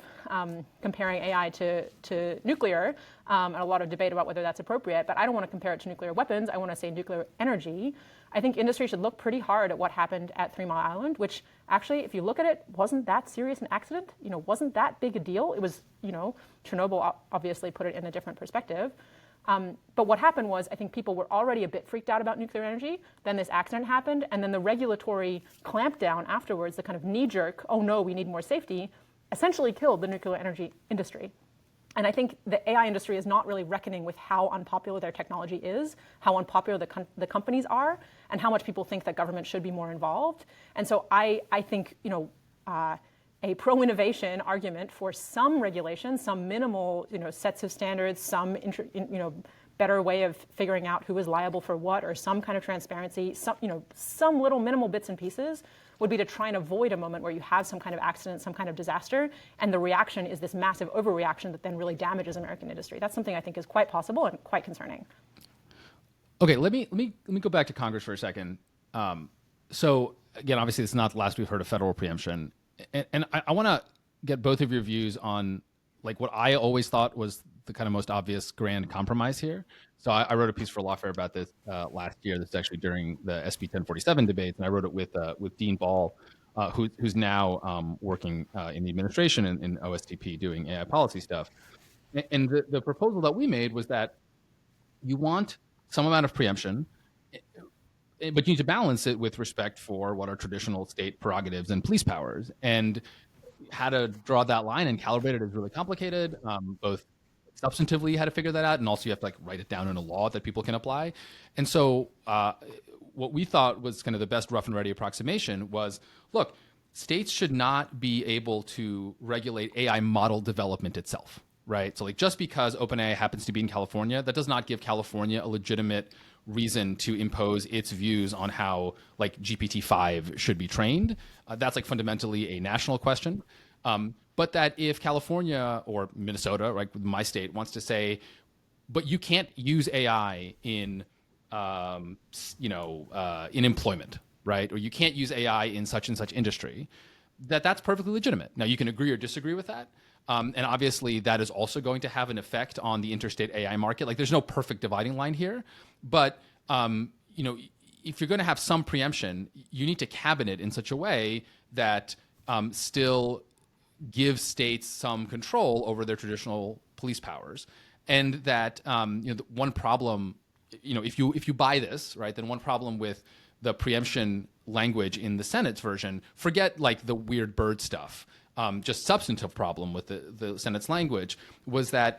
comparing AI to nuclear and a lot of debate about whether that's appropriate, but I don't want to compare it to nuclear weapons. I want to say nuclear energy. I think industry should look pretty hard at what happened at 3 Mile Island, which actually, if you look at it, wasn't that serious an accident, wasn't that big a deal. It was, Chernobyl obviously put it in a different perspective. But what happened was, I think people were already a bit freaked out about nuclear energy. Then this accident happened, and then the regulatory clampdown afterwards, the kind of knee-jerk, oh no, we need more safety, essentially killed the nuclear energy industry. And I think the AI industry is not really reckoning with how unpopular their technology is, how unpopular the companies are, and how much people think that government should be more involved. And so I think, a pro-innovation argument for some regulation, some minimal, sets of standards, some, better way of figuring out who is liable for what, or some kind of transparency, some little minimal bits and pieces would be to try and avoid a moment where you have some kind of accident, some kind of disaster, and the reaction is this massive overreaction that then really damages American industry. That's something I think is quite possible and quite concerning. Okay, let me go back to Congress for a second. So again, obviously, this is not the last we've heard of federal preemption. And I want to get both of your views on like what I always thought was the kind of most obvious grand compromise here. So I wrote a piece for Lawfare about this last year. This is actually during the SB 1047 debates, and I wrote it with Dean Ball, who's now working in the administration in OSTP doing AI policy stuff. And the proposal that we made was that you want some amount of preemption, but you need to balance it with respect for what are traditional state prerogatives and police powers. And how to draw that line and calibrate it is really complicated, both substantively how to figure that out, and also you have to write it down in a law that people can apply. And so what we thought was kind of the best rough and ready approximation was, look, states should not be able to regulate AI model development itself, right? So like just because OpenAI happens to be in California, that does not give California a legitimate reason to impose its views on how like GPT-5 should be trained. That's like fundamentally a national question. But that if California or Minnesota, like my state, wants to say, but you can't use AI in, in employment, right? Or you can't use AI in such and such industry, that's perfectly legitimate. Now, you can agree or disagree with that. And obviously, that is also going to have an effect on the interstate AI market. Like, there's no perfect dividing line here. But, if you're going to have some preemption, you need to cabinet in such a way that still gives states some control over their traditional police powers. And that, one problem, if you buy this, right, then one problem with the preemption language in the Senate's version, forget like the weird bird stuff, just substantive problem with the Senate's language was that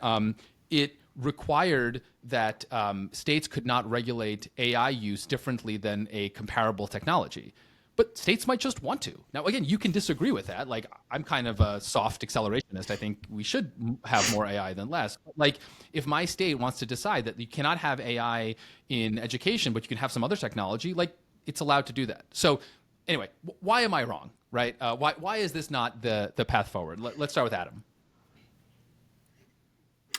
it required that states could not regulate AI use differently than a comparable technology. But states might just want to. Now, again, you can disagree with that. Like, I'm kind of a soft accelerationist. I think we should have more AI than less. Like, if my state wants to decide that you cannot have AI in education, but you can have some other technology, like, it's allowed to do that. So, anyway, why am I wrong, right? Why is this not the path forward? Let's start with Adam.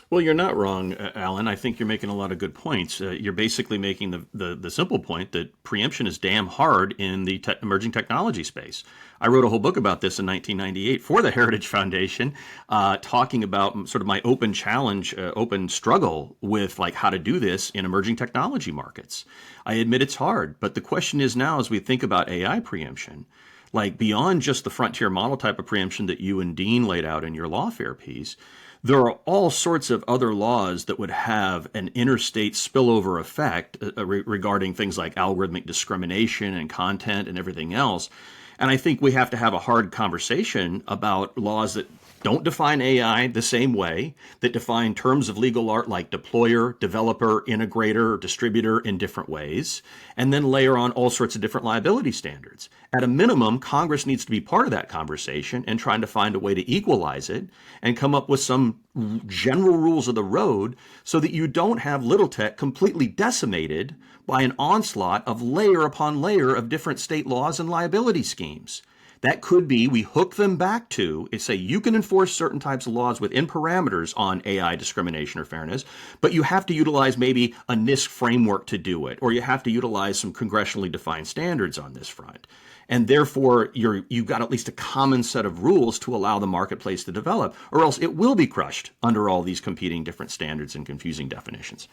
Well, you're not wrong, Alan. I think you're making a lot of good points. You're basically making the simple point that preemption is damn hard in the emerging technology space. I wrote a whole book about this in 1998 for the Heritage Foundation, talking about sort of my open challenge, open struggle with like how to do this in emerging technology markets. I admit it's hard, but the question is now as we think about AI preemption, like beyond just the frontier model type of preemption that you and Dean laid out in your lawfare piece, there are all sorts of other laws that would have an interstate spillover effect regarding things like algorithmic discrimination and content and everything else. And I think we have to have a hard conversation about laws that don't define AI the same way, that define terms of legal art like deployer, developer, integrator, distributor in different ways, and then layer on all sorts of different liability standards. At a minimum, Congress needs to be part of that conversation and trying to find a way to equalize it and come up with some general rules of the road so that you don't have little tech completely decimated by an onslaught of layer upon layer of different state laws and liability schemes. That could be we hook them back to say you can enforce certain types of laws within parameters on AI discrimination or fairness, but you have to utilize maybe a NIST framework to do it, or you have to utilize some congressionally defined standards on this front. And therefore, you've got at least a common set of rules to allow the marketplace to develop, or else it will be crushed under all these competing different standards and confusing definitions.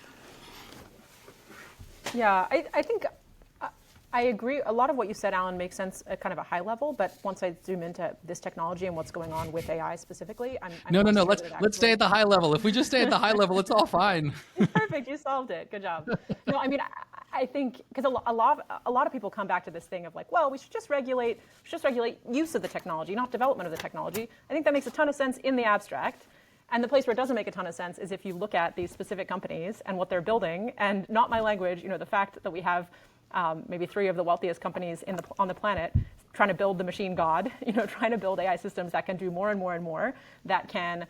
Yeah, I think I agree. A lot of what you said, Alan, makes sense at kind of a high level, but once I zoom into this technology and what's going on with AI specifically, I'm no. Let's stay at the high level. If we just stay at the high level, it's all fine. Perfect. You solved it. Good job. No, I mean, I think because a lot of people come back to this thing of like, well, we should just regulate use of the technology, not development of the technology. I think that makes a ton of sense in the abstract. And the place where it doesn't make a ton of sense is if you look at these specific companies and what they're building, and not my language, the fact that we have maybe 3 of the wealthiest companies on the planet trying to build the machine god, trying to build AI systems that can do more and more and more, that can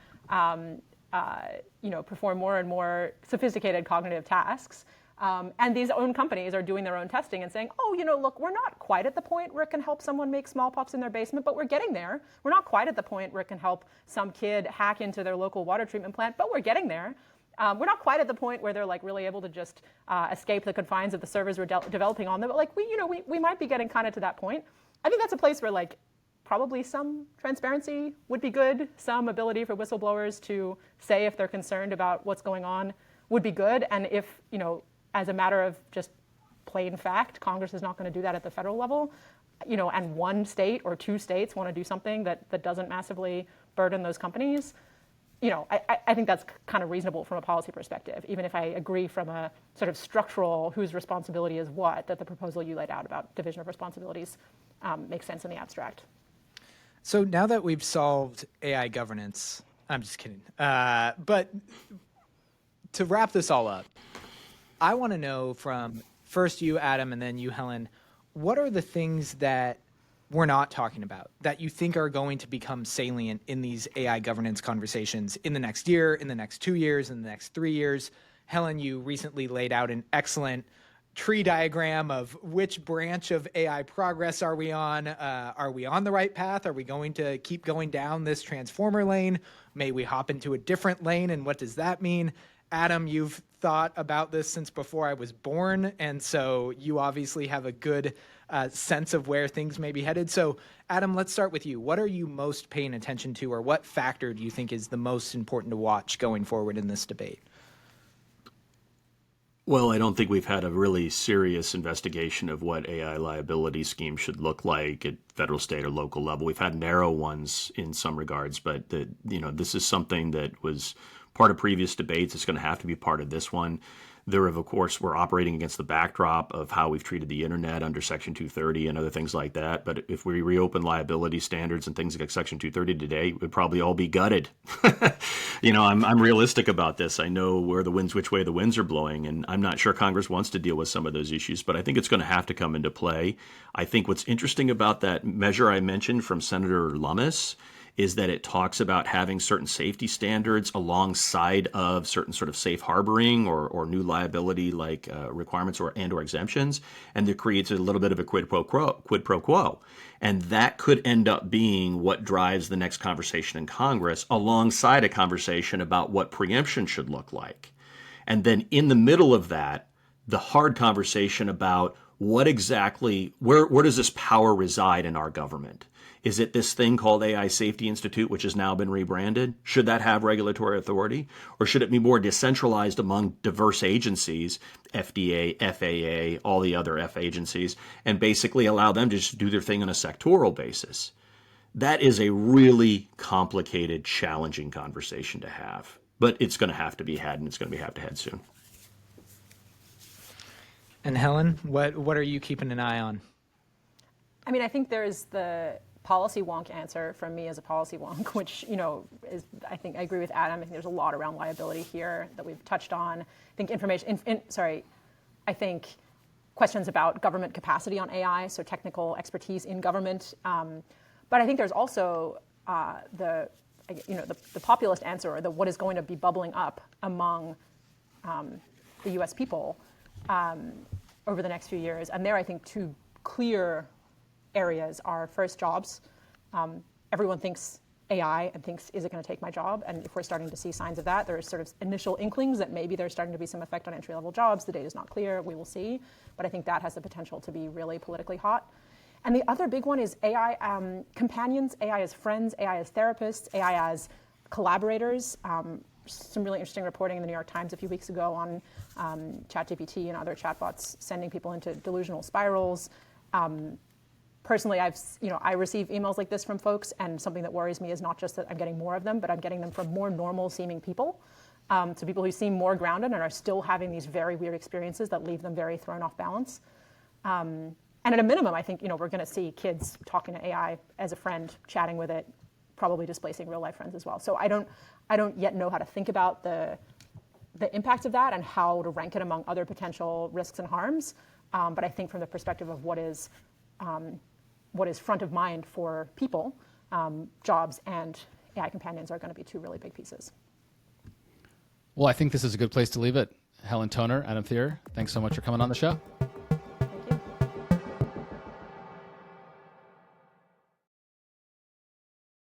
perform more and more sophisticated cognitive tasks. And these own companies are doing their own testing and saying, oh, look, we're not quite at the point where it can help someone make smallpox in their basement, but we're getting there. We're not quite at the point where it can help some kid hack into their local water treatment plant, but we're getting there. We're not quite at the point where they're like really able to just escape the confines of the servers we're developing on them, but like we might be getting kind of to that point. I think that's a place where like probably some transparency would be good. Some ability for whistleblowers to say if they're concerned about what's going on would be good. And if, as a matter of just plain fact, Congress is not going to do that at the federal level, and one state or 2 states want to do something that doesn't massively burden those companies, I think that's kind of reasonable from a policy perspective, even if I agree from a sort of structural whose responsibility is what, that the proposal you laid out about division of responsibilities makes sense in the abstract. So now that we've solved AI governance, I'm just kidding. But to wrap this all up, I want to know from first you, Adam, and then you, Helen, what are the things that we're not talking about that you think are going to become salient in these AI governance conversations in the next year, in the next 2 years, in the next 3 years? Helen, you recently laid out an excellent tree diagram of which branch of AI progress are we on? Are we on the right path? Are we going to keep going down this transformer lane? May we hop into a different lane? And what does that mean? Adam, you've thought about this since before I was born, and so you obviously have a good sense of where things may be headed. So, Adam, let's start with you. What are you most paying attention to, or what factor do you think is the most important to watch going forward in this debate? Well, I don't think we've had a really serious investigation of what AI liability schemes should look like at federal, state, or local level. We've had narrow ones in some regards, but this is something that was part of previous debates. It's going to have to be part of this one. Of course, we're operating against the backdrop of how we've treated the internet under Section 230 and other things like that. But if we reopen liability standards and things like Section 230 today, it would probably all be gutted. I'm realistic about this. I know which way the winds are blowing, and I'm not sure Congress wants to deal with some of those issues, but I think it's going to have to come into play. I think what's interesting about that measure I mentioned from Senator Lummis is that it talks about having certain safety standards alongside of certain sort of safe harboring or new liability like requirements or exemptions, and it creates a little bit of a quid pro quo. And that could end up being what drives the next conversation in Congress alongside a conversation about what preemption should look like. And then in the middle of that, the hard conversation about what exactly, where does this power reside in our government? Is it this thing called AI Safety Institute, which has now been rebranded? Should that have regulatory authority? Or should it be more decentralized among diverse agencies, FDA, FAA, all the other F agencies, and basically allow them to just do their thing on a sectoral basis? That is a really complicated, challenging conversation to have. But it's going to have to be had, and it's going to have to head soon. And Helen, what are you keeping an eye on? I mean, I think there's the policy wonk answer from me as a policy wonk, which, is, I think I agree with Adam. I think there's a lot around liability here that we've touched on. I think I think questions about government capacity on AI, so technical expertise in government. But I think there's also the populist answer, or what is going to be bubbling up among the U.S. people over the next few years. And there, I think, two clear areas are first jobs. Everyone thinks AI and thinks, is it going to take my job? And if we're starting to see signs of that, there are sort of initial inklings that maybe there's starting to be some effect on entry-level jobs. The data is not clear. We will see. But I think that has the potential to be really politically hot. And the other big one is AI companions, AI as friends, AI as therapists, AI as collaborators. Some really interesting reporting in the New York Times a few weeks ago on ChatGPT and other chatbots sending people into delusional spirals. Personally, I receive emails like this from folks, and something that worries me is not just that I'm getting more of them, but I'm getting them from more normal-seeming people. So people who seem more grounded and are still having these very weird experiences that leave them very thrown off balance. And at a minimum, I think we're going to see kids talking to AI as a friend, chatting with it, probably displacing real-life friends as well. So I don't yet know how to think about the impact of that and how to rank it among other potential risks and harms. But I think from the perspective of what is front of mind for people, jobs and AI companions are going to be two really big pieces. Well, I think this is a good place to leave it. Helen Toner, Adam Thier, thanks so much for coming on the show.